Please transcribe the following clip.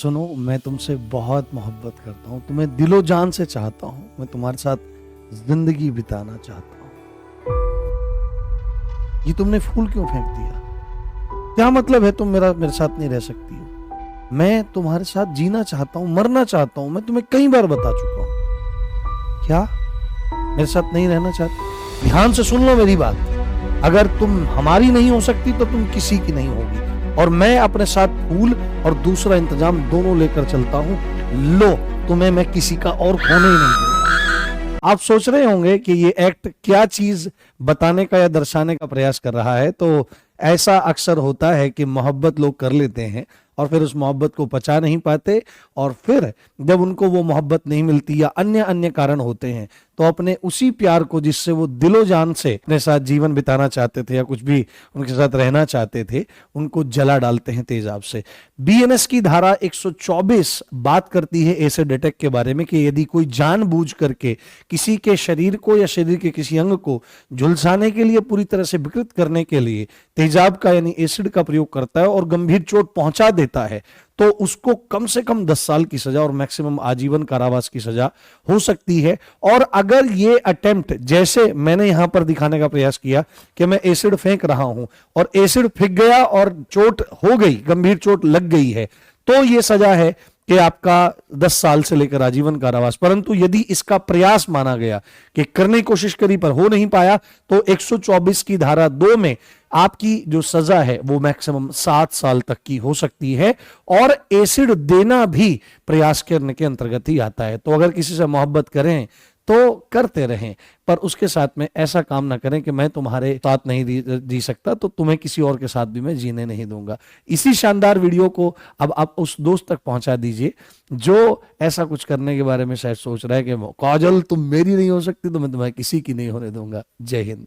सुनो, मैं तुमसे बहुत मोहब्बत करता हूँ, तुम्हें दिलो जान से चाहता हूँ, मैं तुम्हारे साथ जिंदगी बिताना चाहता हूँ। ये तुमने फूल क्यों फेंक दिया? क्या मतलब है तुम मेरे साथ नहीं रह सकती हो? मैं तुम्हारे साथ जीना चाहता हूँ, मरना चाहता हूँ, मैं तुम्हें कई बार बता चुका हूँ। क्या मेरे साथ नहीं रहना चाहती? ध्यान से सुन लो मेरी बात। अगर तुम हमारी नहीं हो सकती तो तुम किसी की नहीं होगी, और मैं अपने साथ फूल और दूसरा इंतजाम दोनों लेकर चलता हूं। लो, तुम्हें मैं किसी का और होने ही नहीं दूंगा। आप सोच रहे होंगे कि ये एक्ट क्या चीज बताने का या दर्शाने का प्रयास कर रहा है। तो ऐसा अक्सर होता है कि मोहब्बत लोग कर लेते हैं और फिर उस मोहब्बत को पचा नहीं पाते, और फिर जब उनको वो मोहब्बत नहीं मिलती या अन्य अन्य कारण होते हैं तो अपने उसी प्यार को जिससे वो दिलो जान से अपने साथ जीवन बिताना चाहते थे या कुछ भी उनके साथ रहना चाहते थे, उनको जला डालते हैं तेजाब से। बीएनएस की धारा 124 बात करती है एसिड अटैक के बारे में कि यदि कोई जानबूझ करके किसी के शरीर को या शरीर के किसी अंग को झुलसाने के लिए, पूरी तरह से विकृत करने के लिए तेजाब का यानी एसिड का प्रयोग करता है और गंभीर चोट पहुंचा देता है, तो उसको कम से कम 10 साल की सजा और मैक्सिमम आजीवन कारावास की सजा हो सकती है। और अगर ये अटेम्प्ट, जैसे मैंने यहां पर दिखाने का प्रयास किया कि मैं एसिड फेंक रहा हूं और एसिड फेंक गया और चोट हो गई, गंभीर चोट लग गई है, तो यह सजा है कि आपका 10 साल से लेकर आजीवन कारावास। परंतु यदि इसका प्रयास माना गया कि करने की कोशिश करी पर हो नहीं पाया, तो 124 की धारा 2 में आपकी जो सजा है वो मैक्सिमम 7 साल तक की हो सकती है, और एसिड देना भी प्रयास करने के अंतर्गत ही आता है। तो अगर किसी से मोहब्बत करें तो करते रहें, पर उसके साथ में ऐसा काम ना करें कि मैं तुम्हारे साथ नहीं जी सकता तो तुम्हें किसी और के साथ भी मैं जीने नहीं दूंगा। इसी शानदार वीडियो को अब आप उस दोस्त तक पहुंचा दीजिए जो ऐसा कुछ करने के बारे में शायद सोच रहा है कि काजल तुम मेरी नहीं हो सकती तो मैं तुम्हें किसी की नहीं होने दूंगा। जय हिंद।